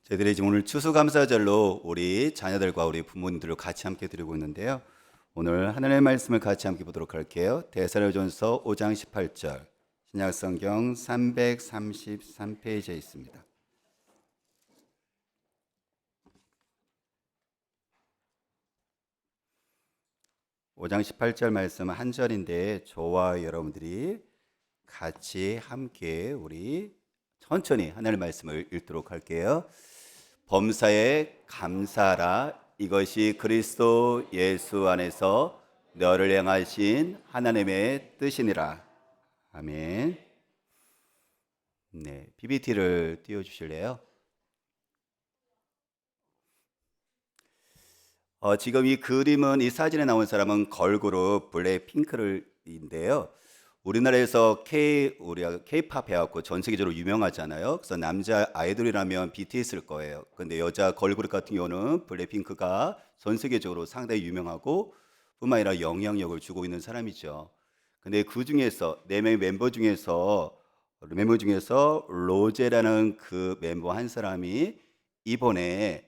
저희들이 지금 오늘 추수감사절로 우리 자녀들과 우리 부모님들을 같이 함께 드리고 있는데요. 오늘 하나님의 말씀을 같이 함께 보도록 할게요. 데살로니가전서 5장 18절, 신약성경 333페이지에 있습니다. 5장 18절 말씀은 한 절인데 저와 여러분들이 같이 함께 우리 천천히 하나님의 말씀을 읽도록 할게요. 범사에 감사하라. 이것이 그리스도 예수 안에서 너를 향하신 하나님의 뜻이니라. 아멘. 네, PPT를 띄워주실래요? 지금 이 그림은 이 사진에 나온 사람은 걸그룹 블랙핑크인데요. 우리나라에서 우리가 K-팝 해갖고 전 세계적으로 유명하잖아요. 그래서 남자 아이돌이라면 BTS일 거예요. 근데 여자 걸그룹 같은 경우는 블랙핑크가 전 세계적으로 상당히 유명하고 뿐만 아니라 영향력을 주고 있는 사람이죠. 근데 그 중에서 네 명의 멤버 중에서 로제라는 그 멤버 한 사람이 이번에요.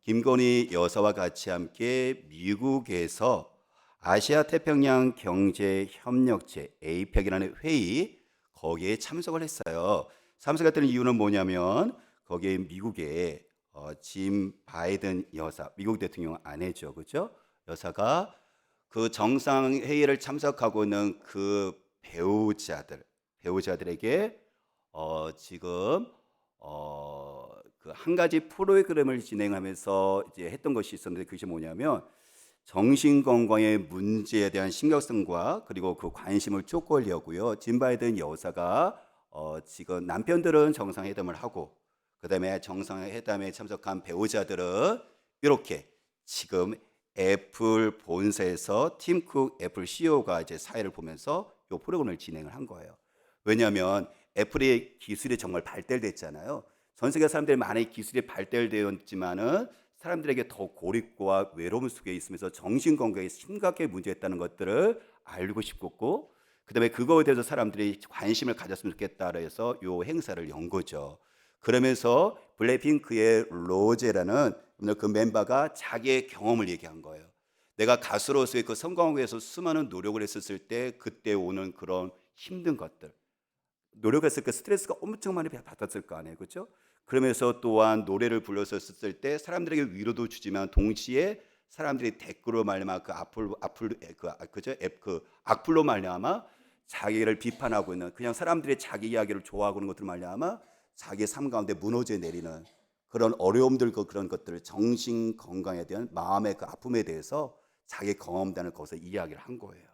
김건희 여사와 같이 함께 미국에서 아시아 태평양 경제 협력체 APEC이라는 회의 거기에 참석을 했어요. 참석했던 이유는 뭐냐면 거기에 미국의 짐 바이든 여사, 미국 대통령 아내죠, 그렇죠? 여사가 그 정상 회의를 참석하고 있는 그 배우자들에게 지금 그 한 가지 프로그램을 진행하면서 이제 했던 것이 있었는데 그것이 뭐냐면 정신 건강의 문제에 대한 심각성과 그리고 그 관심을 촉구하려고요. 짐 바이든 여사가 지금 남편들은 정상회담을 하고 그다음에 정상회담에 참석한 배우자들은 이렇게 지금 애플 본사에서 팀 쿡 애플 CEO가 이제 사회를 보면서 이 프로그램을 진행을 한 거예요. 왜냐하면 애플의 기술이 정말 발달됐잖아요. 전 세계 사람들이 많이 기술이 발달되었지만은 사람들에게 더 고립과 외로움 속에 있으면서 정신 건강에 심각하게 문제였다는 것들을 알고 싶었고, 그다음에 그거에 대해서 사람들이 관심을 가졌으면 좋겠다 해서 요 행사를 연 거죠. 그러면서 블랙핑크의 로제라는 그 멤버가 자기의 경험을 얘기한 거예요. 내가 가수로서의 그 성공을 위해서 수많은 노력을 했었을 때 그때 오는 그런 힘든 것들, 노력했을 때 스트레스가 엄청 많이 받았을 거 아니에요, 그렇죠? 그러면서 또한 노래를 불렀었을 때 사람들에게 위로도 주지만 동시에 사람들이 댓글로 말미암아 그 그죠? 앱그 악플로 말미암아 자기를 비판하고 있는 그냥 사람들이 자기 이야기를 좋아하고 있는 것들 말미암아 자기 삶 가운데 무너져 내리는 그런 어려움들 그런 것들 정신 건강에 대한 마음의 그 아픔에 대해서 자기 경험담을 거기서 이야기를 한 거예요.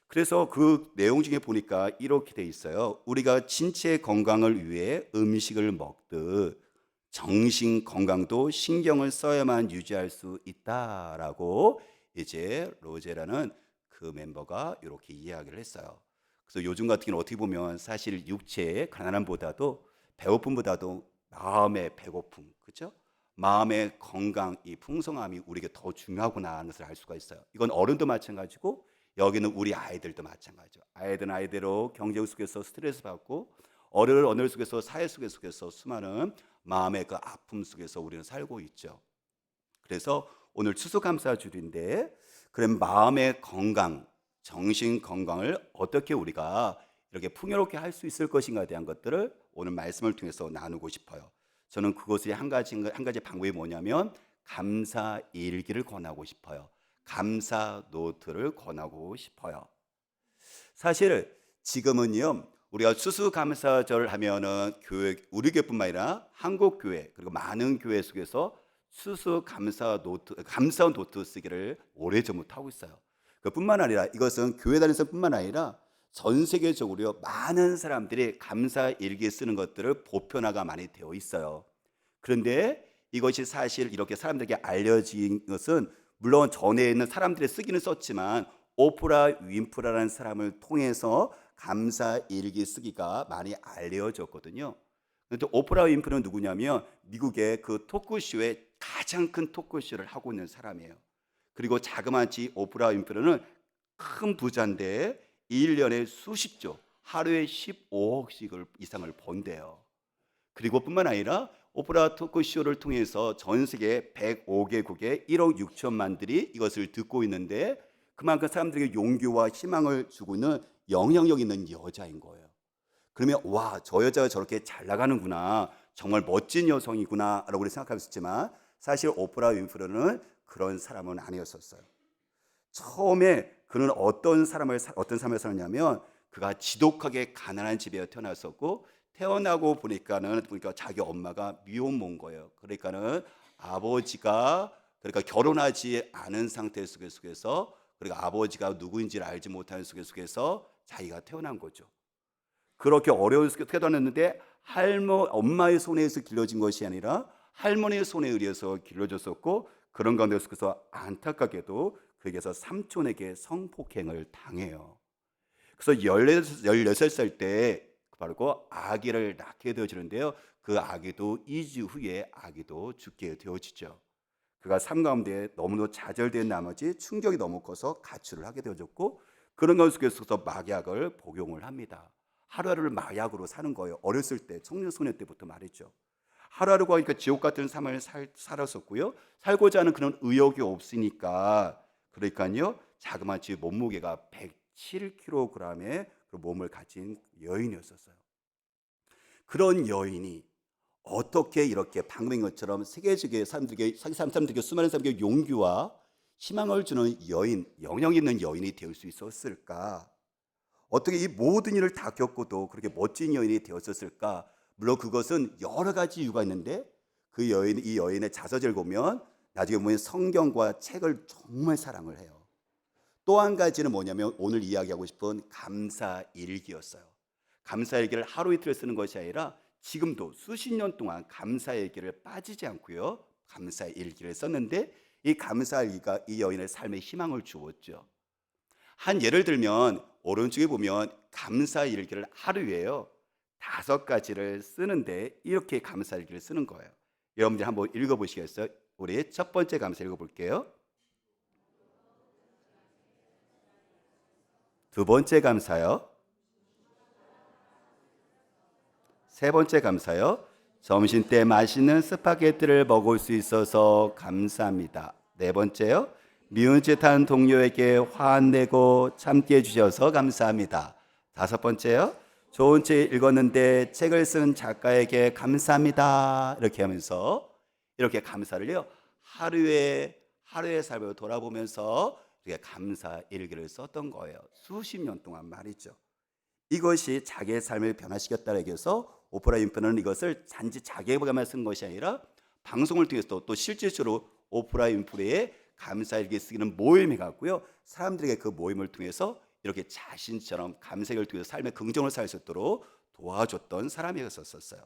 그래서 그 내용 중에 보니까 이렇게 돼 있어요. 우리가 신체 건강을 위해 음식을 먹듯 정신 건강도 신경을 써야만 유지할 수 있다라고 이제 로제라는 그 멤버가 이렇게 이야기를 했어요. 그래서 요즘 같은 경우는 어떻게 보면 사실 육체의 가난함보다도 배고픔보다도 마음의 배고픔, 그렇죠? 마음의 건강, 이 풍성함이 우리에게 더 중요하구나 하는 것을 알 수가 있어요. 이건 어른도 마찬가지고 여기는 우리 아이들도 마찬가지죠. 아이들은 아이대로 경제 속에서 스트레스 받고 어른은 어느 속에서 사회 속에서 수많은 마음의 그 아픔 속에서 우리는 살고 있죠. 그래서 오늘 추수감사주일인데 그럼 마음의 건강, 정신 건강을 어떻게 우리가 이렇게 풍요롭게 할 수 있을 것인가에 대한 것들을 오늘 말씀을 통해서 나누고 싶어요. 저는 그것의 한 가지 방법이 뭐냐면 감사 일기를 권하고 싶어요. 감사 노트를 권하고 싶어요. 사실 지금은요 우리가 추수감사절 하면은 교회 우리 교회뿐만 아니라 한국 교회 그리고 많은 교회 속에서 감사 노트 쓰기를 오래전부터 하고 있어요. 그뿐만 아니라 이것은 교회 다니면서뿐만 아니라 전 세계적으로 많은 사람들이 감사 일기 쓰는 것들을 보편화가 많이 되어 있어요. 그런데 이것이 사실 이렇게 사람들에게 알려진 것은 물론 전에 있는 사람들이 쓰기는 썼지만 오프라 윈프라라는 사람을 통해서 감사 일기 쓰기가 많이 알려졌거든요. 그런데 오프라 윈프는 누구냐면 미국의 그 토크쇼의 가장 큰 토크쇼를 하고 있는 사람이에요. 그리고 자그마치 오프라 윈프라는 큰 부자인데 1년에 수십조, 하루에 15억씩을 이상을 번대요. 그리고 뿐만 아니라 오프라 토크쇼를 통해서 전 세계 105개국의 1억 6천만들이 이것을 듣고 있는데 그만큼 사람들에게 용기와 희망을 주고 있는 영향력 있는 여자인 거예요. 그러면 와, 저 여자가 저렇게 잘 나가는구나, 정말 멋진 여성이구나 라고 우리 생각했었지만 사실 오프라 윈프리는 그런 사람은 아니었었어요. 처음에 그는 어떤 삶을 살았냐면 그가 지독하게 가난한 집에 태어났었고 태어나고 보니까 자기 엄마가 미혼모인 거예요. 그러니까는 아버지가 그러니까 결혼하지 않은 상태 속에서 그러니까 아버지가 누구인지를 알지 못하는 속에서 자기가 태어난 거죠. 그렇게 어려운 속에 태어났는데 엄마의 손에서 길러진 것이 아니라 할머니의 손에 의해서 길러졌었고 그런 가운데 속에서 안타깝게도 그에게서 삼촌에게 성폭행을 당해요. 그래서 16살 때 바로 그 아기를 낳게 되어지는데요. 그 아기도 2주 후에 아기도 죽게 되어지죠. 그가 삶 가운데 너무도 좌절된 나머지 충격이 너무 커서 가출을 하게 되어졌고 그런 것 속에서 마약을 복용을 합니다. 하루하루를 마약으로 사는 거예요. 어렸을 때 청년 소년 때부터 말이죠. 하루하루가 그러니까 지옥 같은 삶을 살았었고요. 살고자 하는 그런 의욕이 없으니까 그러니까요. 자그마치 몸무게가 107kg의 몸을 가진 여인이었었어요. 그런 여인이 어떻게 이렇게 방금인 것처럼 세계적인 사람들에게 수많은 사람들에게 용기와 희망을 주는 여인, 영향 있는 여인이 될 수 있었을까? 어떻게 이 모든 일을 다 겪고도 그렇게 멋진 여인이 되었었을까? 물론 그것은 여러 가지 이유가 있는데 이 여인의 자서전을 보면 나중에 보면 성경과 책을 정말 사랑을 해요. 또 한 가지는 뭐냐면 오늘 이야기하고 싶은 감사일기였어요. 감사일기를 하루 이틀 쓰는 것이 아니라 지금도 수십 년 동안 감사일기를 빠지지 않고요. 감사일기를 썼는데 이 감사일기가 이 여인의 삶에 희망을 주었죠. 한 예를 들면 오른쪽에 보면 감사일기를 하루에요 5가지를 쓰는데 이렇게 감사일기를 쓰는 거예요. 여러분들 한번 읽어보시겠어요? 우리 첫 번째 감사 읽어볼게요. 두 번째 감사요. 세 번째 감사요. 점심때 맛있는 스파게티를 먹을 수 있어서 감사합니다. 네 번째요. 미운 짓한 동료에게 화 안 내고 참게 해주셔서 감사합니다. 다섯 번째요. 좋은 책 읽었는데 책을 쓴 작가에게 감사합니다. 이렇게 하면서 이렇게 감사를요. 하루의 삶을 돌아보면서 이렇게 감사 일기를 썼던 거예요. 수십 년 동안 말이죠. 이것이 자기의 삶을 변화시켰다는 얘기여서 오프라 윈프리는 이것을 단지 자기에게만 쓴 것이 아니라 방송을 통해서 또 실질적으로 오프라 윈프리의 감사일기 쓰기는 모임이 갖고요. 사람들에게 그 모임을 통해서 이렇게 자신처럼 감사일기를 통해서 삶의 긍정을 살 수 있도록 도와줬던 사람이었었어요.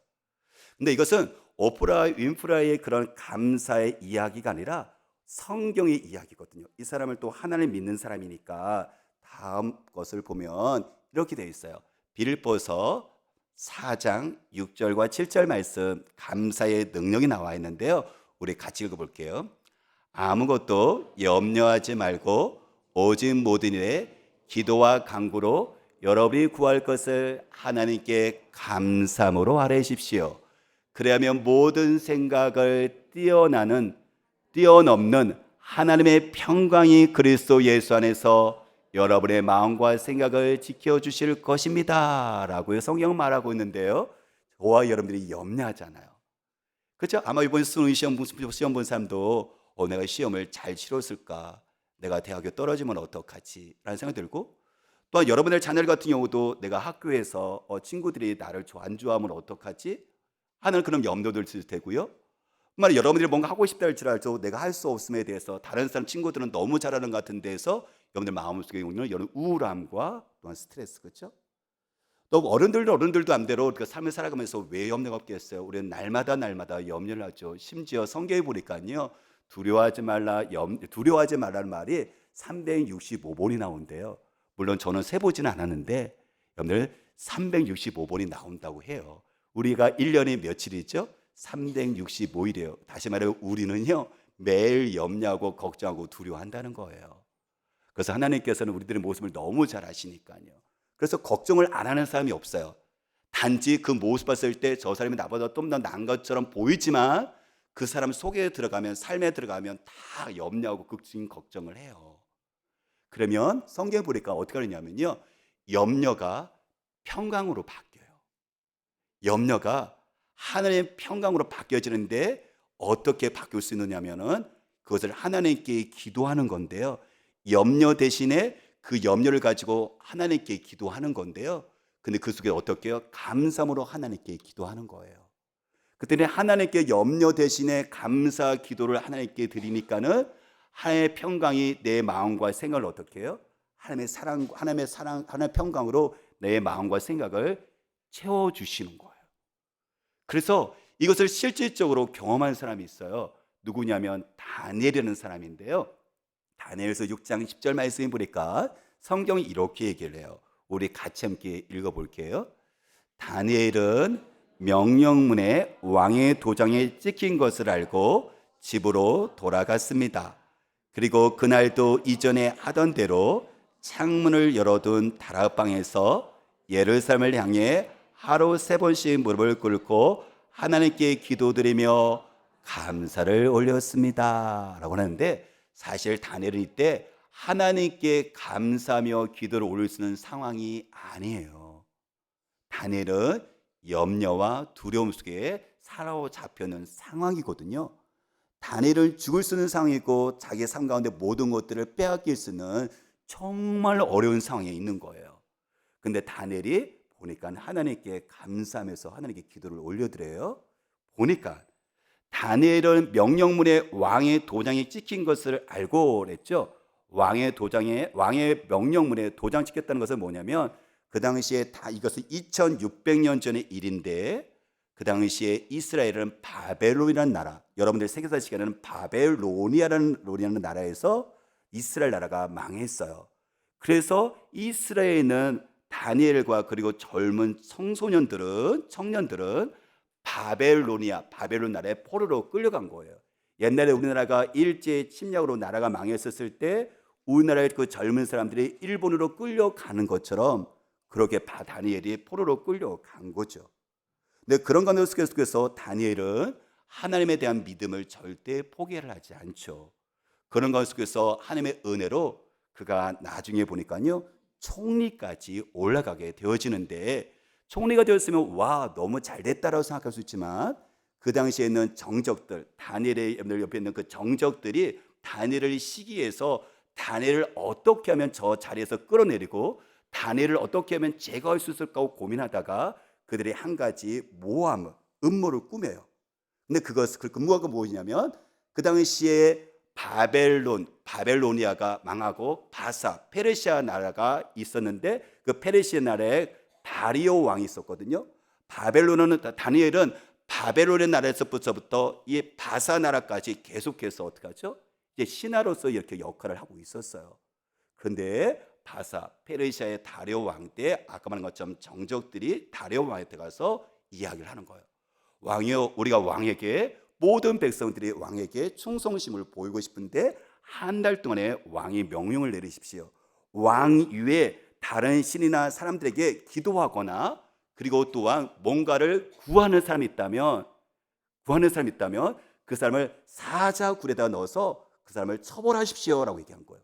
근데 이것은 오프라 윈프리의 그런 감사의 이야기가 아니라 성경의 이야기거든요. 이 사람을 또 하나님 믿는 사람이니까 다음 것을 보면 이렇게 되어 있어요. 빌립보서 4장 6절과 7절 말씀 감사의 능력이 나와 있는데요. 우리 같이 읽어볼게요. 아무것도 염려하지 말고 오직 모든 일에 기도와 간구로 여러분이 구할 것을 하나님께 감사함으로 아뢰십시오. 그래야면 모든 생각을 뛰어넘는 하나님의 평강이 그리스도 예수 안에서 여러분의 마음과 생각을 지켜주실 것입니다 라고 성경은 말하고 있는데요. 저와 여러분들이 염려하잖아요. 그렇죠? 아마 이번 시험 본 사람도 내가 시험을 잘 치렀을까? 내가 대학에 떨어지면 어떡하지? 라는 생각이 들고 또한 여러분의 자녀 같은 경우도 내가 학교에서 친구들이 나를 안 좋아하면 어떡하지? 하는 그런 염려들 있을 테고요. 정말 여러분들이 뭔가 하고 싶다 할지라도 내가 할 수 없음에 대해서 다른 사람 친구들은 너무 잘하는 것 같은 데서 여러분들 마음속에 오는 이런 우울함과 또한 스트레스, 그렇죠? 또 어른들도 암대로 그 삶을 살아가면서 왜 염려가 없겠어요? 우리는 날마다 염려를 하죠. 심지어 성경에 보니까요. 두려워하지 말라는 말이 365번이 나온대요. 물론 저는 세보지는 않았는데 여러분들 365번이 나온다고 해요. 우리가 1년이 며칠이죠? 365일이에요. 다시 말해 우리는요 매일 염려하고 걱정하고 두려워한다는 거예요. 그래서 하나님께서는 우리들의 모습을 너무 잘 아시니까요. 그래서 걱정을 안 하는 사람이 없어요. 단지 그 모습 봤을 때 저 사람이 나보다 좀 더 나은 것처럼 보이지만 그 사람 속에 들어가면, 삶에 들어가면 다 염려하고 걱정, 걱정을 해요. 그러면 성경에 보니까 어떻게 하느냐면요, 염려가 평강으로 바뀌어요. 염려가 하나님의 평강으로 바뀌어지는데 어떻게 바뀔 수 있느냐면은 그것을 하나님께 기도하는 건데요. 염려 대신에 그 염려를 가지고 하나님께 기도하는 건데요. 근데 그 속에 어떻게 해요? 감사함으로 하나님께 기도하는 거예요. 그때는 하나님께 염려 대신에 감사 기도를 하나님께 드리니까는 하나님의 평강이 내 마음과 생각을 어떻게 해요? 하나님의 사랑, 하나님의 평강으로 내 마음과 생각을 채워 주시는 거예요. 그래서 이것을 실질적으로 경험한 사람이 있어요. 누구냐면 다니엘이라는 사람인데요. 다니엘서 6장 10절 말씀에 보니까 성경이 이렇게 얘기를 해요. 우리 같이 함께 읽어볼게요. 다니엘은 명령문에 왕의 도장에 찍힌 것을 알고 집으로 돌아갔습니다. 그리고 그날도 이전에 하던 대로 창문을 열어둔 다락방에서 예루살렘을 향해 하루 3번씩 무릎을 꿇고 하나님께 기도드리며 감사를 올렸습니다 라고 하는데, 사실 다니엘은 이때 하나님께 감사하며 기도를 올릴 수 있는 상황이 아니에요. 다니엘은 염려와 두려움 속에 사로잡혀있는 상황이거든요. 다니엘은 죽을 수 있는 상황이고 자기의 삶 가운데 모든 것들을 빼앗길 수 있는 정말 어려운 상황에 있는 거예요. 근데 다니엘이 보니까 하나님께 감사하면서 하나님께 기도를 올려드려요. 보니까 다니엘은 명령문에 왕의 도장이 찍힌 것을 알고 그랬죠. 왕의 명령문에 도장 찍혔다는 것은 뭐냐면, 그 당시에 다 이것은 2600년 전의 일인데, 그 당시에 이스라엘은 바벨론이라는 나라, 여러분들 세계사 시간에는 바벨로니아라는 나라에서 이스라엘 나라가 망했어요. 그래서 이스라엘은 다니엘과 그리고 젊은 청년들은 바벨론 나라의 포로로 끌려간 거예요. 옛날에 우리나라가 일제 침략으로 나라가 망했었을 때 우리나라의 그 젊은 사람들이 일본으로 끌려가는 것처럼 그렇게 다니엘이 포로로 끌려간 거죠. 근데 그런 가운데 속에서 다니엘은 하나님에 대한 믿음을 절대 포기를 하지 않죠. 그런 가운데 속에서 하나님의 은혜로 그가 나중에 보니까요, 총리까지 올라가게 되어지는데, 총리가 되었으면 와, 너무 잘 됐다라고 생각할 수 있지만 그 당시에 있는 정적들, 다니엘의 옆에 있는 그 정적들이 다니엘을 시기해서 다니엘을 어떻게 하면 저 자리에서 끌어내리고 다니엘을 어떻게 하면 제거할 수 있을까 하고 고민하다가 그들이 한 가지 음모를 꾸며요. 근데 그 음모가 뭐냐면, 그 당시에 바벨로니아가 망하고 페르시아 나라가 있었는데, 그 페르시아 나라에 다리오 왕이 있었거든요. 다니엘은 바벨론의 나라에서부터 이 바사 나라까지 계속해서 어떻게 하죠? 이제 신하로서 이렇게 역할을 하고 있었어요. 그런데 페르시아의 다리오 왕 때 아까 말한 것처럼 정적들이 다리오 왕한테 가서 이야기를 하는 거예요. 왕이여, 우리가 모든 백성들이 왕에게 충성심을 보이고 싶은데 한 달 동안에 왕이 명령을 내리십시오. 왕 이외에 다른 신이나 사람들에게 기도하거나 그리고 또한 뭔가를 구하는 사람이 있다면 그 사람을 사자굴에다 넣어서 그 사람을 처벌하십시오라고 얘기한 거예요.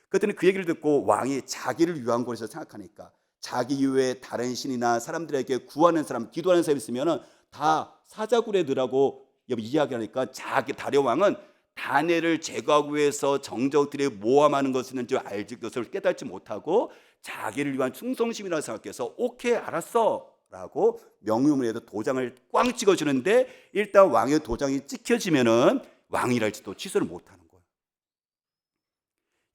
그랬더니 그 얘기를 듣고 왕이 자기를 위한 것이라 생각하니까, 자기 이외에 다른 신이나 사람들에게 구하는 사람, 기도하는 사람이 있으면 다 사자굴에 넣으라고 이야기하니까, 다리오 왕은 다니엘을 제거하기 위해서 정적들이 모함하는 것을 그것을 깨닫지 못하고 자기를 위한 충성심이라고 생각해서 오케이, 알았어 라고 명령문에도 도장을 꽝 찍어주는데, 일단 왕의 도장이 찍혀지면은 왕이랄지도 취소를 못하는 거예요.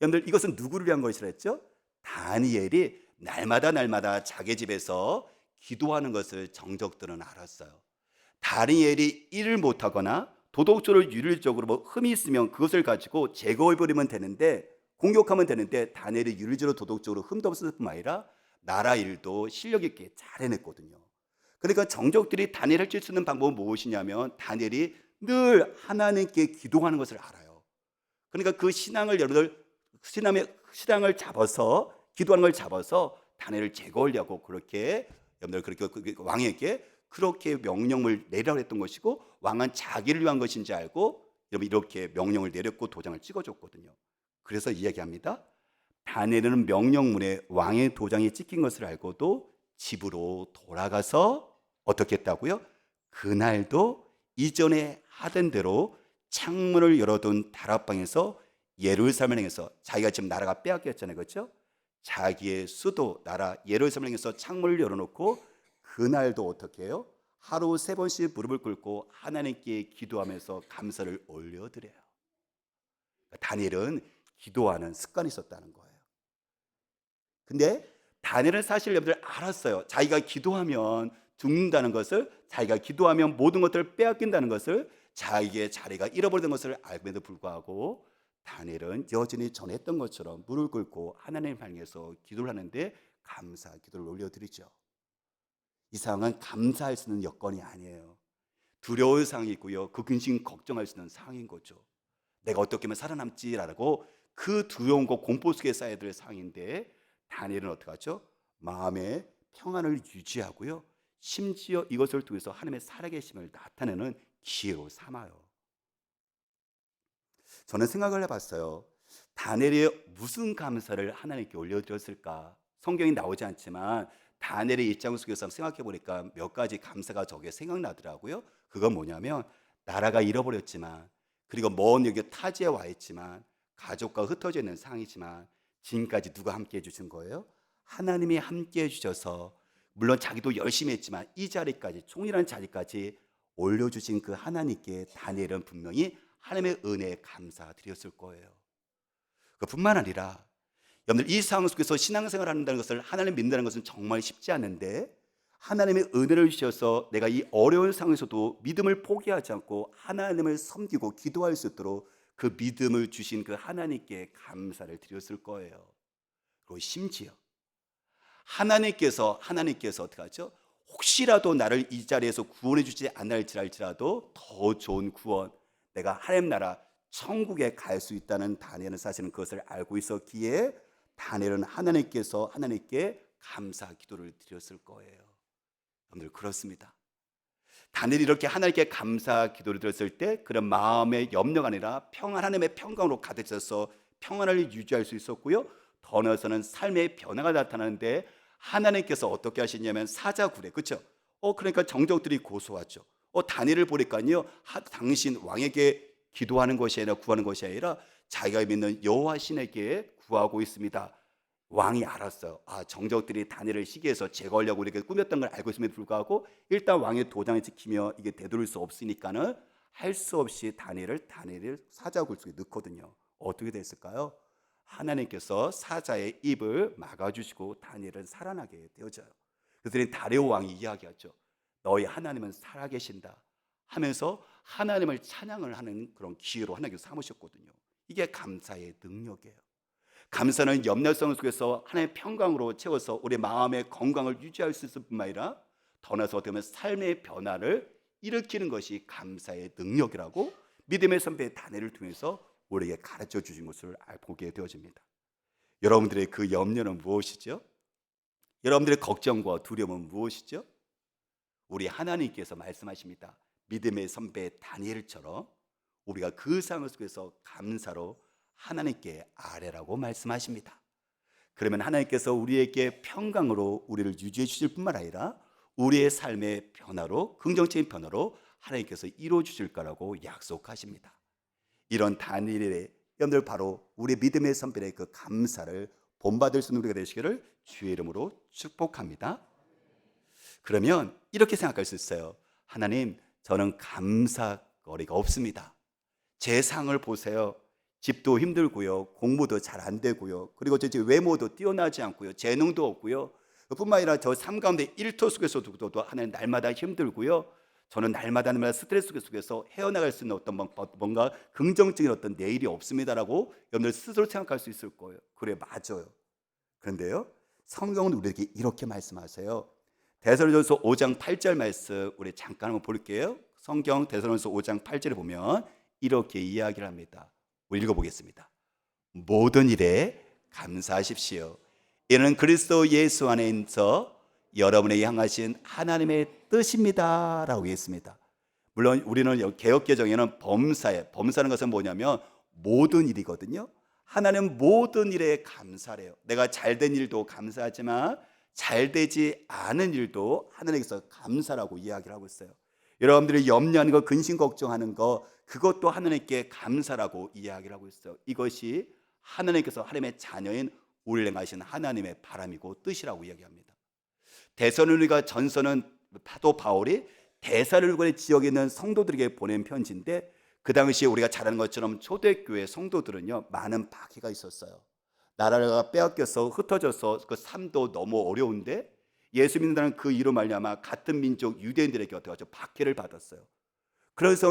여러분들, 이것은 누구를 위한 것이라 했죠? 다니엘이 날마다 자기 집에서 기도하는 것을 정적들은 알았어요. 다니엘이 일을 못하거나 도덕적으로 윤리적으로 흠이 있으면 그것을 가지고 제거해버리면 되는데, 공격하면 되는데, 다니엘이 윤리적으로 도덕적으로 흠도 없을 뿐만 아니라 나라 일도 실력 있게 잘 해냈거든요. 그러니까 정적들이 다니엘을 칠 수 있는 방법은 무엇이냐면, 다니엘이 늘 하나님께 기도하는 것을 알아요. 그러니까 그 신앙을 잡아서 기도하는 걸 잡아서 다니엘을 제거하려고 그렇게 여러분들 그렇게 왕에게 그렇게 명령을 내리라고 했던 것이고, 왕은 자기를 위한 것인지 알고 여러분 이렇게 명령을 내렸고 도장을 찍어줬거든요. 그래서 이야기합니다. 다니엘은 명령문에 왕의 도장이 찍힌 것을 알고도 집으로 돌아가서 어떻게 했다고요? 그날도 이전에 하던 대로 창문을 열어둔 다락방에서 예루살렘을 향해서, 자기가 지금 나라가 빼앗겼잖아요, 그렇죠? 자기의 수도 나라 예루살렘을 향해서 창문을 열어놓고 그날도 어떻게 해요? 하루 3번씩 무릎을 꿇고 하나님께 기도하면서 감사를 올려드려요. 다니엘은 기도하는 습관이 있었다는 거예요. 근데 다니엘은 사실 여러분들 알았어요. 자기가 기도하면 죽는다는 것을, 자기가 기도하면 모든 것들을 빼앗긴다는 것을, 자기의 자리가 잃어버리는 것을 알면도 불구하고 다니엘은 여전히 전했던 것처럼 무릎을 꿇고 하나님 향해서 기도를 하는데 감사 기도를 올려드리죠. 이 상황은 감사할 수 있는 여건이 아니에요. 두려울 상황이고요, 그 근심 걱정할 수 있는 상황인 거죠. 내가 어떻게 하면 살아남지라고 그 두려움과 공포 속에 쌓여야 될 상황인데, 다니엘은 어떻게 하죠? 마음의 평안을 유지하고요, 심지어 이것을 통해서 하나님의 살아계심을 나타내는 기회로 삼아요. 저는 생각을 해봤어요. 다니엘이 무슨 감사를 하나님께 올려드렸을까? 성경이 나오지 않지만 다니엘의 입장 속에서 생각해 보니까 몇 가지 감사가 저게 생각나더라고요. 그건 뭐냐면, 나라가 잃어버렸지만, 그리고 먼 여기 타지에 와 있지만, 가족과 흩어져 있는 상황이지만 지금까지 누가 함께 해주신 거예요? 하나님이 함께 해주셔서, 물론 자기도 열심히 했지만 이 자리까지, 총리라는 자리까지 올려주신 그 하나님께 다니엘은 분명히 하나님의 은혜에 감사드렸을 거예요. 그뿐만 아니라 여러분들 이 상황 속에서 신앙생활을 한다는 것을, 하나님 믿는다는 것은 정말 쉽지 않은데, 하나님의 은혜를 주셔서 내가 이 어려운 상황에서도 믿음을 포기하지 않고 하나님을 섬기고 기도할 수 있도록 그 믿음을 주신 그 하나님께 감사를 드렸을 거예요. 그리고 심지어 하나님께서 어떻게 하죠? 혹시라도 나를 이 자리에서 구원해 주지 않을지라도 더 좋은 구원, 내가 하나님 나라 천국에 갈 수 있다는 다니엘은 사실은 그것을 알고 있었기에 다니엘은 하나님께 감사 기도를 드렸을 거예요. 여러분들 그렇습니다. 다니엘이 이렇게 하나님께 감사 기도를 드렸을 때 그런 마음의 염려가 아니라 하나님의 평강으로 가득 차서 평안을 유지할 수 있었고요, 더 나아가서는 삶의 변화가 나타나는데 하나님께서 어떻게 하시냐면 사자굴에, 그렇죠? 그러니까 정적들이 고소하죠. 다니엘을 보니까요, 당신 왕에게 기도하는 것이 아니라 구하는 것이 아니라 자기가 믿는 여호와 신에게 구하고 있습니다. 왕이 알았어요. 정적들이 다니엘을 시기해서 제거하려고 이렇게 꾸몄던 걸 알고 있음에도 불구하고 일단 왕의 도장을 지키며 이게 되돌릴 수 없으니까는 할 수 없이 다니엘을 사자굴 속에 넣거든요. 어떻게 됐을까요? 하나님께서 사자의 입을 막아주시고 다니엘은 살아나게 되어져요. 그들이 다리오 왕이 이야기하죠. 너희 하나님은 살아계신다 하면서 하나님을 찬양을 하는 그런 기회로 하나님께서 삼으셨거든요. 이게 감사의 능력이에요. 감사는 염려성 속에서 하나님의 평강으로 채워서 우리 마음의 건강을 유지할 수 있을 뿐만 아니라 더 나아가서 어떻게 보면 삶의 변화를 일으키는 것이 감사의 능력이라고 믿음의 선배 다니엘을 통해서 우리에게 가르쳐 주신 것을 보게 되어집니다. 여러분들의 그 염려는 무엇이죠? 여러분들의 걱정과 두려움은 무엇이죠? 우리 하나님께서 말씀하십니다. 믿음의 선배 다니엘처럼 우리가 그 상황 속에서 감사로 하나님께 아뢰라고 말씀하십니다. 그러면 하나님께서 우리에게 평강으로 우리를 유지해 주실 뿐만 아니라 우리의 삶의 변화로, 긍정적인 변화로 하나님께서 이루어 주실 거라고 약속하십니다. 이런 다니엘의 여러분들 바로 우리 믿음의 선배의 그 감사를 본받을 수 있는 우리가 되시기를 주의 이름으로 축복합니다. 그러면 이렇게 생각할 수 있어요. 하나님, 저는 감사거리가 없습니다. 제 상을 보세요. 집도 힘들고요, 공부도 잘 안 되고요, 그리고 제 외모도 뛰어나지 않고요, 재능도 없고요, 뿐만 아니라 저 삶 가운데 일터 속에서도 하나님 날마다 힘들고요, 저는 날마다 스트레스 속에서 헤어나갈 수 있는 어떤 뭔가 긍정적인 어떤 내일이 없습니다라고 여러분들 스스로 생각할 수 있을 거예요. 그래, 맞아요. 그런데요, 성경은 우리에게 이렇게 말씀하세요. 데살로니가서 5장 8절 말씀 우리 잠깐 한번 볼게요. 성경 데살로니가서 5장 8절에 보면 이렇게 이야기를 합니다. 우리 읽어보겠습니다. 모든 일에 감사하십시오. 이는 그리스도 예수 안에서 여러분에게 향하신 하나님의 뜻입니다라고 했습니다. 물론 우리는 개역개정에는 범사는 것은 뭐냐면 모든 일이거든요. 하나님 모든 일에 감사해요. 내가 잘된 일도 감사하지만 잘되지 않은 일도 하나님께서 감사라고 이야기를 하고 있어요. 여러분들이 염려하는 거, 근심 걱정하는 거, 그것도 하나님께 감사라고 이야기를 하고 있어요. 이것이 하나님께서 하나님의 자녀인 우리를 향하신 하나님의 바람이고 뜻이라고 이야기합니다. 데살로니가 전서는 사도 바울이 데살로니가 지역에 있는 성도들에게 보낸 편지인데, 그 당시에 우리가 잘 아는 것처럼 초대교회 성도들은요 많은 박해가 있었어요. 나라가 빼앗겨서 흩어져서 그 삶도 너무 어려운데, 예수 믿는다는 그 이로 말미암아 같은 민족 유대인들에게 어떻게 하죠? 박해를 받았어요. 그래서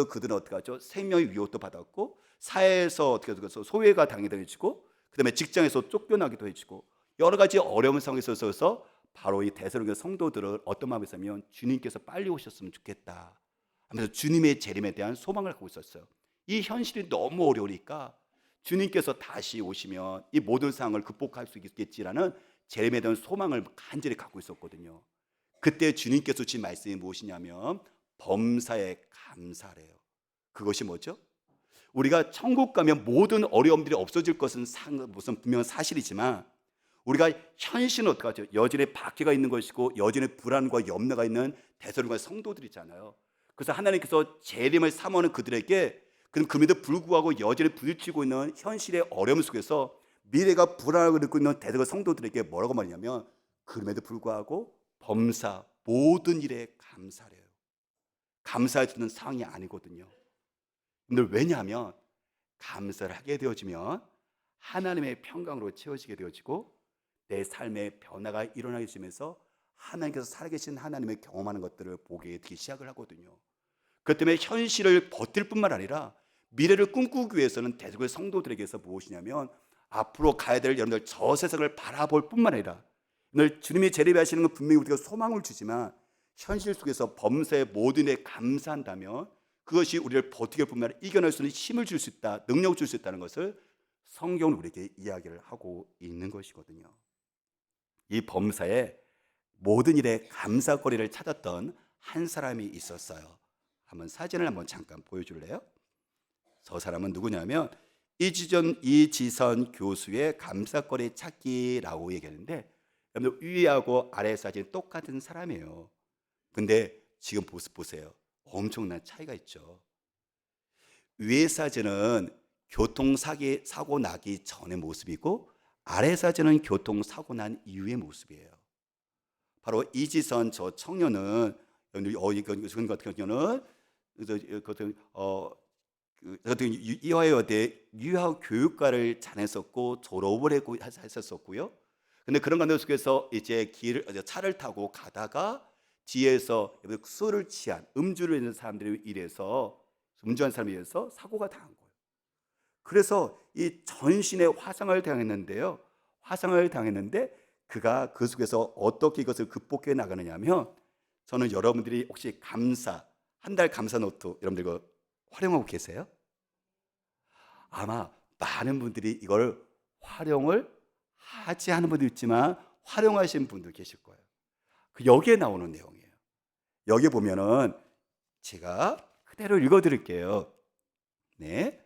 그들은 어떻게 하죠? 생명의 위협도 받았고, 사회에서 어떻게 해서 소외가 당하기도 해지고, 그다음에 직장에서 쫓겨나기도 해지고, 여러 가지 어려운 상황에 있어서 바로 이 데살로니가 성도들은 어떤 마음이 있었냐면 주님께서 빨리 오셨으면 좋겠다 하면서 주님의 재림에 대한 소망을 갖고 있었어요. 이 현실이 너무 어려우니까 주님께서 다시 오시면 이 모든 상황을 극복할 수 있겠지라는 재림에 대한 소망을 간절히 갖고 있었거든요. 그때 주님께서 주신 말씀이 무엇이냐면 범사에 감사래요. 그것이 뭐죠? 우리가 천국 가면 모든 어려움들이 없어질 것은 무슨 분명한 사실이지만, 우리가 현실은 어떻게 하죠? 여전히 박해가 있는 것이고 여전히 불안과 염려가 있는 데살로니가 성도들이잖아요. 그래서 하나님께서 재림을 사모하는 그들에게, 그럼에도 불구하고 여전히 부딪히고 있는 현실의 어려움 속에서 미래가 불안하고 느끼고 있는 데살로니가 성도들에게 뭐라고 말하냐면, 그럼에도 불구하고 범사 모든 일에 감사래요. 감사할 수 있는 상황이 아니거든요. 근데 왜냐하면 감사를 하게 되어지면 하나님의 평강으로 채워지게 되어지고 내 삶의 변화가 일어나게 되면서 하나님께서 살아계신 하나님을 경험하는 것들을 보게 되기 시작을 하거든요. 그렇기 때문에 현실을 버틸 뿐만 아니라 미래를 꿈꾸기 위해서는 대적의 성도들에게서 무엇이냐면, 앞으로 가야 될 여러분들 저 세상을 바라볼 뿐만 아니라, 오늘 주님이 재림하시는 건 분명히 우리가 소망을 주지만 현실 속에서 범사의 모든 일에 감사한다면 그것이 우리를 버티게 뿐만 아니라 이겨낼 수 있는 힘을 줄 수 있다, 능력을 줄 수 있다는 것을 성경은 우리에게 이야기를 하고 있는 것이거든요. 이 범사에 모든 일에 감사거리를 찾았던 한 사람이 있었어요. 한번 사진을 한번 잠깐 보여줄래요? 저 사람은 누구냐면 이지선 교수의 감사거리 찾기라고 얘기하는데, 여러분들 위하고 아래 사진 똑같은 사람이에요. 근데 지금 모습 보세요. 엄청난 차이가 있죠. 위의 사진은 교통사고 나기 전의 모습이고, 아래 사진은 교통사고 난 이후의 모습이에요. 바로 이지선 저 청년은 이건 같은 경우는 이화여대 유학 교육과를 다녔었고 졸업을 했었고요. 근데 그런 관계 속에서 이제 차를 타고 가다가 뒤에서 술을 취한 음주를 하는 사람들이 음주한 사람에 의해서 사고가 당한 거예요. 그래서 이 전신에 화상을 당했는데요. 화상을 당했는데 그가 그 속에서 어떻게 이것을 극복해 나가느냐 하면, 저는 여러분들이 혹시 한 달 감사 노트 여러분들 이거 활용하고 계세요? 아마 많은 분들이 이걸 활용을 하지 않은 분도 있지만 활용하신 분도 계실 거예요. 여기에 나오는 내용이에요. 여기 보면은 제가 그대로 읽어드릴게요. 네,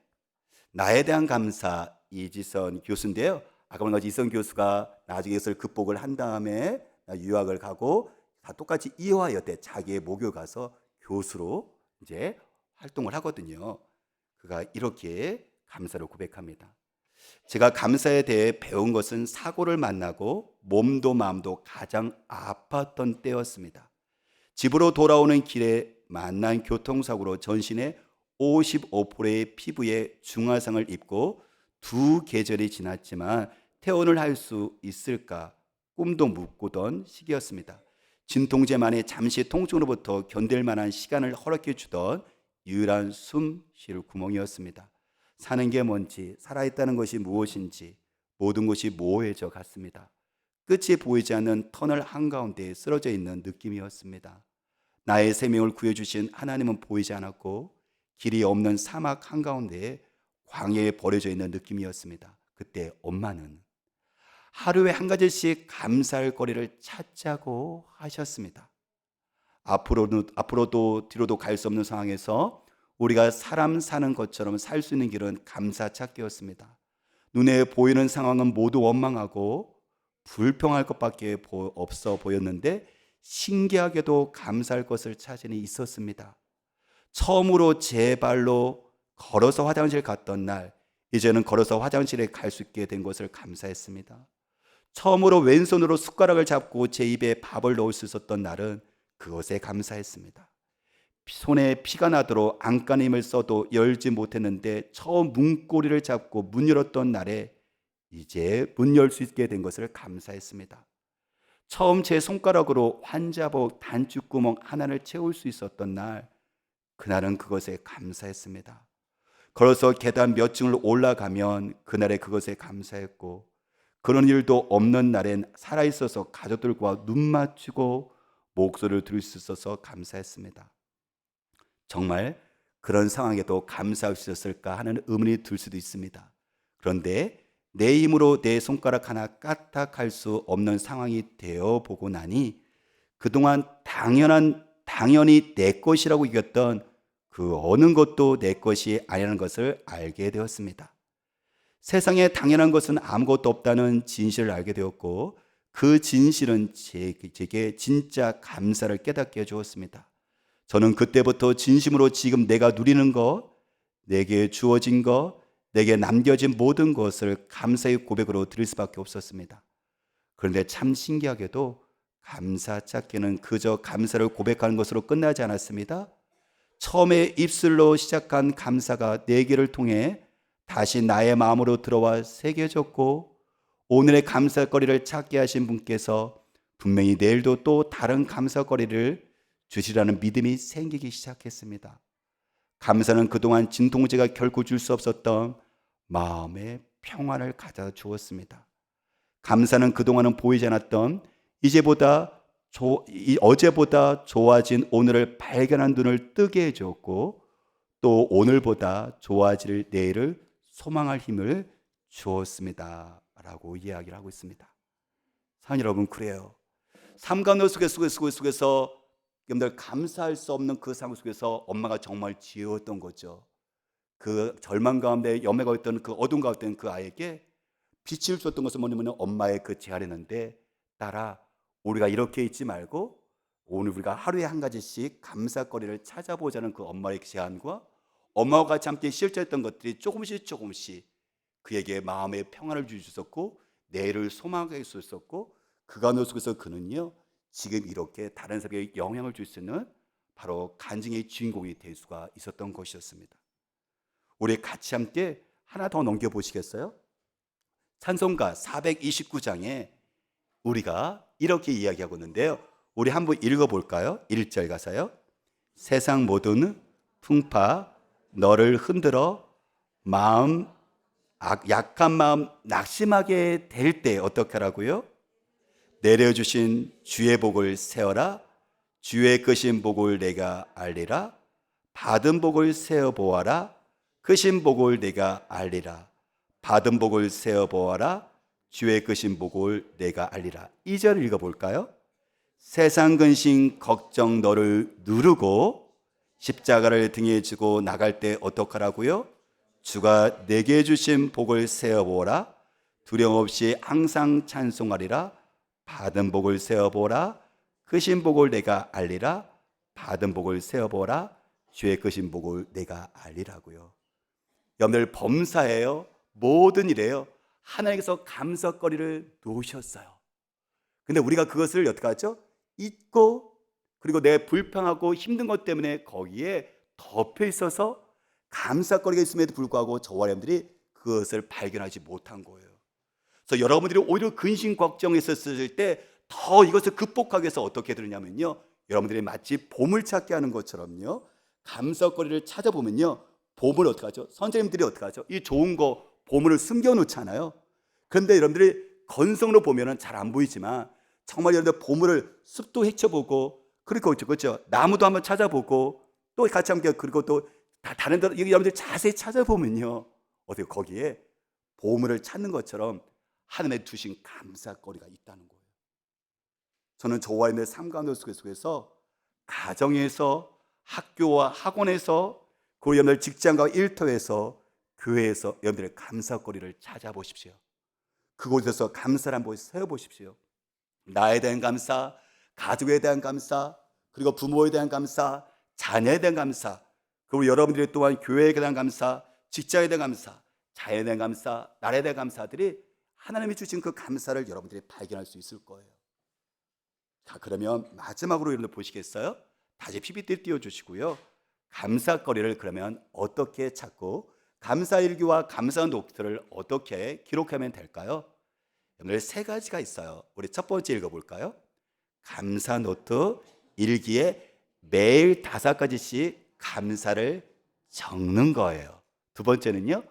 나에 대한 감사, 이지선 교수인데요. 아까 말한 이지선 교수가 나중에 이것을 극복을 한 다음에 유학을 가고 다 똑같이 이화여대 자기의 모교 가서 교수로 이제 활동을 하거든요. 그가 이렇게 감사를 고백합니다. 제가 감사에 대해 배운 것은 사고를 만나고 몸도 마음도 가장 아팠던 때였습니다. 집으로 돌아오는 길에 만난 교통사고로 전신에 55%의 피부에 중화상을 입고 2계절이 지났지만 퇴원을 할 수 있을까 꿈도 못 꾸던 시기였습니다. 진통제만이 잠시 통증으로부터 견딜 만한 시간을 허락해 주던 유일한 숨 쉴 구멍이었습니다. 사는 게 뭔지, 살아있다는 것이 무엇인지 모든 것이 모호해져 갔습니다. 끝이 보이지 않는 터널 한가운데에 쓰러져 있는 느낌이었습니다. 나의 생명을 구해주신 하나님은 보이지 않았고 길이 없는 사막 한가운데에 광야에 버려져 있는 느낌이었습니다. 그때 엄마는 하루에 한 가지씩 감사할 거리를 찾자고 하셨습니다. 앞으로도 뒤로도 갈 수 없는 상황에서 우리가 사람 사는 것처럼 살 수 있는 길은 감사 찾기였습니다. 눈에 보이는 상황은 모두 원망하고 불평할 것밖에 없어 보였는데 신기하게도 감사할 것을 찾으니 있었습니다. 처음으로 제 발로 걸어서 화장실 갔던 날, 이제는 걸어서 화장실에 갈 수 있게 된 것을 감사했습니다. 처음으로 왼손으로 숟가락을 잡고 제 입에 밥을 넣을 수 있었던 날은 그것에 감사했습니다. 손에 피가 나도록 안간힘을 써도 열지 못했는데 처음 문고리를 잡고 문 열었던 날에 이제 문 열 수 있게 된 것을 감사했습니다. 처음 제 손가락으로 환자복 단추구멍 하나를 채울 수 있었던 날, 그날은 그것에 감사했습니다. 걸어서 계단 몇 층을 올라가면 그날에 그것에 감사했고, 그런 일도 없는 날엔 살아있어서 가족들과 눈 맞추고 목소리를 들을 수 있어서 감사했습니다. 정말 그런 상황에도 감사할 수 있었을까 하는 의문이 들 수도 있습니다. 그런데 내 힘으로 내 손가락 하나 까딱할 수 없는 상황이 되어 보고 나니 그동안 당연히 내 것이라고 여겼던 그 어느 것도 내 것이 아니라는 것을 알게 되었습니다. 세상에 당연한 것은 아무것도 없다는 진실을 알게 되었고, 그 진실은 제게 진짜 감사를 깨닫게 해주었습니다. 저는 그때부터 진심으로 지금 내가 누리는 것, 내게 주어진 것, 내게 남겨진 모든 것을 감사의 고백으로 드릴 수밖에 없었습니다. 그런데 참 신기하게도 감사 찾기는 그저 감사를 고백하는 것으로 끝나지 않았습니다. 처음에 입술로 시작한 감사가 내 귀를 통해 다시 나의 마음으로 들어와 새겨졌고, 오늘의 감사거리를 찾게 하신 분께서 분명히 내일도 또 다른 감사거리를 주시라는 믿음이 생기기 시작했습니다. 감사는 그동안 진통제가 결코 줄 수 없었던 마음의 평안을 가져다 주었습니다. 감사는 그동안은 보이지 않았던 어제보다 좋아진 오늘을 발견한 눈을 뜨게 해주었고, 또 오늘보다 좋아질 내일을 소망할 힘을 주었습니다 라고 이야기를 하고 있습니다. 사랑하는 여러분, 그래요. 삶 가운데 속에서 여러분들 감사할 수 없는 그 상황 속에서 엄마가 정말 지혜웠던 거죠. 그 절망 가운데 염려가 있던 그 어둠 가운데 있던 그 아이에게 빛을 줬던 것은 뭐냐면 엄마의 그 제안이었는데, 딸아, 우리가 이렇게 있지 말고 오늘 우리가 하루에 한 가지씩 감사거리를 찾아보자는 그 엄마의 제안과 엄마와 같이 함께 실천했던 것들이 조금씩 그에게 마음의 평안을 주셨었고, 내일을 소망하게 해주셨었고, 그 가운데 속에서 그는요 지금 이렇게 다른 사람에게 영향을 줄 수 있는 바로 간증의 주인공이 될 수가 있었던 것이었습니다. 우리 같이 함께 하나 더 넘겨보시겠어요? 찬송가 429장에 우리가 이렇게 이야기하고 있는데요, 우리 한번 읽어볼까요? 1절 가사요. 세상 모든 풍파 너를 흔들어 약한 마음 낙심하게 될 때 어떻게 하라고요? 내려주신 주의 복을 세어라. 주의 크신 복을 내가 알리라. 받은 복을 세어 보아라. 크신 복을 내가 알리라. 받은 복을 세어 보아라. 주의 크신 복을 내가 알리라. 2절 읽어볼까요? 세상 근심 걱정 너를 누르고 십자가를 등에 지고 나갈 때 어떡하라고요? 주가 내게 주신 복을 세어보라. 두려움 없이 항상 찬송하리라. 받은 복을 세어보라. 크신 복을 내가 알리라. 받은 복을 세어보라. 주의 크신 복을 내가 알리라고요. 여러분들 범사예요. 모든 일에요. 하나님께서 감사거리를 놓으셨어요. 근데 우리가 그것을 어떻게 하죠? 잊고, 그리고 내 불평하고 힘든 것 때문에 거기에 덮여 있어서 감사거리가 있음에도 불구하고 저와 여러분들이 그것을 발견하지 못한 거예요. 그래서 여러분들이 오히려 근심 걱정했었을 때 더 이것을 극복하기 위해서 어떻게 되느냐면요, 여러분들이 마치 보물찾기 하는 것처럼요, 감사거리를 찾아보면요, 보물 어떻게 하죠? 선생님들이 어떻게 하죠? 이 좋은 거 보물을 숨겨놓잖아요. 그런데 여러분들이 건성으로 보면은 잘 안 보이지만 정말 여러분들 보물을 숲도 헤쳐보고, 그리고 그렇죠, 나무도 한번 찾아보고, 또 같이 함께, 그리고 또 다른 데 여러분들 자세히 찾아보면요, 어떻게 거기에 보물을 찾는 것처럼 하나님의 주신 감사거리가 있다는 거예요. 저는 저와 여러분의 삶 가운데 속에서 가정에서 학교와 학원에서 그리고 여러분들 직장과 일터에서 교회에서 여러분들의 감사거리를 찾아보십시오. 그곳에서 감사를 한번 세워보십시오. 나에 대한 감사, 가족에 대한 감사, 그리고 부모에 대한 감사, 자녀에 대한 감사, 그리고 여러분들이 또한 교회에 대한 감사, 직장에 대한 감사, 자연에 대한 감사, 나라에 대한 감사들이 하나님이 주신 그 감사를 여러분들이 발견할 수 있을 거예요. 자, 그러면 마지막으로 여러분들 보시겠어요? 다시 PPT 띄워주시고요. 감사거리를 그러면 어떻게 찾고 감사일기와 감사 노트를 어떻게 기록하면 될까요? 여러분들 세 가지가 있어요. 우리 첫 번째 읽어볼까요? 감사 노트 일기에 매일 5가지씩 감사를 적는 거예요. 두 번째는요,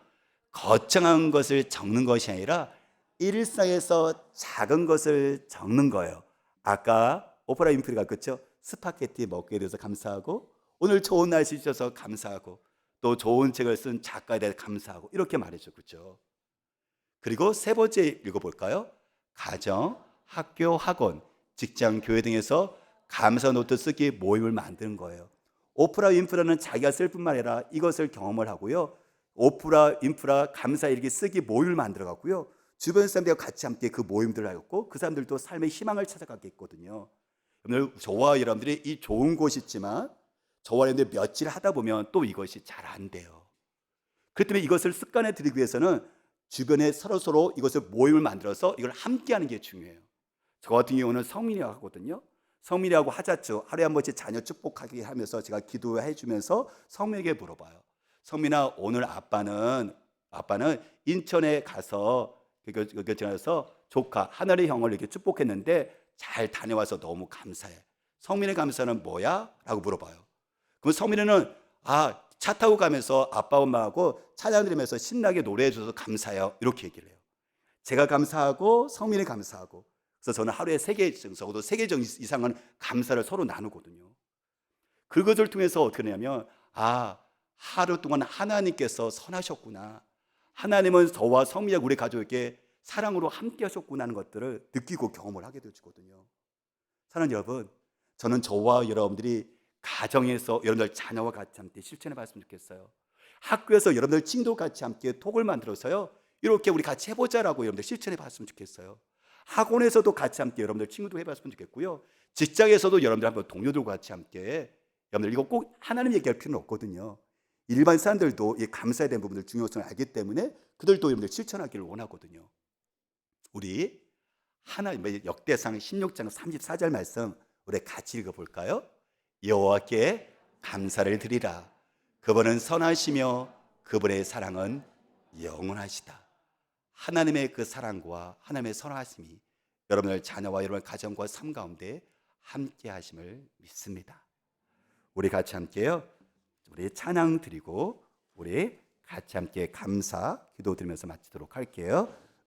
거창한 것을 적는 것이 아니라 일상에서 작은 것을 적는 거예요. 아까 오프라 윈프리가 그렇죠? 스파게티 먹게 돼서 감사하고, 오늘 좋은 날씨 주셔서 감사하고, 또 좋은 책을 쓴 작가에 대해 감사하고, 이렇게 말했죠. 그렇죠? 그리고 세 번째 읽어볼까요? 가정, 학교, 학원, 직장, 교회 등에서 감사 노트 쓰기 모임을 만드는 거예요. 오프라 윈프라는 자기가 쓸 뿐만 아니라 이것을 경험을 하고요, 오프라 윈프라 감사 일기 쓰기 모임을 만들어 갖고요, 주변 사람들과 같이 함께 그 모임들을 하였고, 그 사람들도 삶의 희망을 찾아가겠거든요. 여러분들, 저와 여러분들이 이 좋은 곳이 있지만 저와 여러분들이 며칠 하다 보면 또 이것이 잘 안 돼요. 그렇기 때문에 이것을 습관에 들이기 위해서는 주변에 서로 이것을 모임을 만들어서 이걸 함께 하는 게 중요해요. 저 같은 경우는 성민이하고 하거든요. 성민이하고 하자죠. 하루에 한 번씩 자녀 축복하게 하면서 제가 기도해 주면서 성민에게 물어봐요. 성민아, 오늘 아빠는 인천에 가서 교회에서 조카 하늘의 형을 이렇게 축복했는데 잘 다녀와서 너무 감사해. 성민의 감사는 뭐야? 라고 물어봐요. 그럼 성민이는 차 타고 가면서 아빠 엄마하고 찬양 들으면서 신나게 노래해 줘서 감사해요, 이렇게 얘기를 해요. 제가 감사하고 성민이 감사하고, 그래서 저는 하루에 3개 정도, 적어도 3개 이상은 감사를 서로 나누거든요. 그것을 통해서 어떻게 하냐면, 하루 동안 하나님께서 선하셨구나, 하나님은 저와 성민이와 우리 가족에게 사랑으로 함께 하셨구나 하는 것들을 느끼고 경험을 하게 되거든요. 사랑하는 여러분, 저는 저와 여러분들이 가정에서 여러분들 자녀와 같이 함께 실천해 봤으면 좋겠어요. 학교에서 여러분들 친구도 같이 함께 톡을 만들어서요, 이렇게 우리 같이 해보자라고 여러분들 실천해 봤으면 좋겠어요. 학원에서도 같이 함께 여러분들 친구도 해봤으면 좋겠고요, 직장에서도 여러분들 한번 동료들과 같이 함께, 여러분들 이거 꼭 하나님 얘기할 필요는 없거든요. 일반 사람들도 이 감사에 대한 부분들 중요성을 알기 때문에 그들도 여러분들 실천하기를 원하거든요. 우리 하나님 역대상 16장 34절 말씀 우리 같이 읽어볼까요? 여호와께 감사를 드리라. 그분은 선하시며 그분의 사랑은 영원하시다. 하나님의 그 사랑과 하나님의 선하심이 여러분의 자녀와 여러분의 가정과 삶 가운데 함께 하심을 믿습니다. 우리 같이 함께요, 우리 찬양 드리고 우리 같이 함께 감사 기도 드리면서 마치도록 할게요.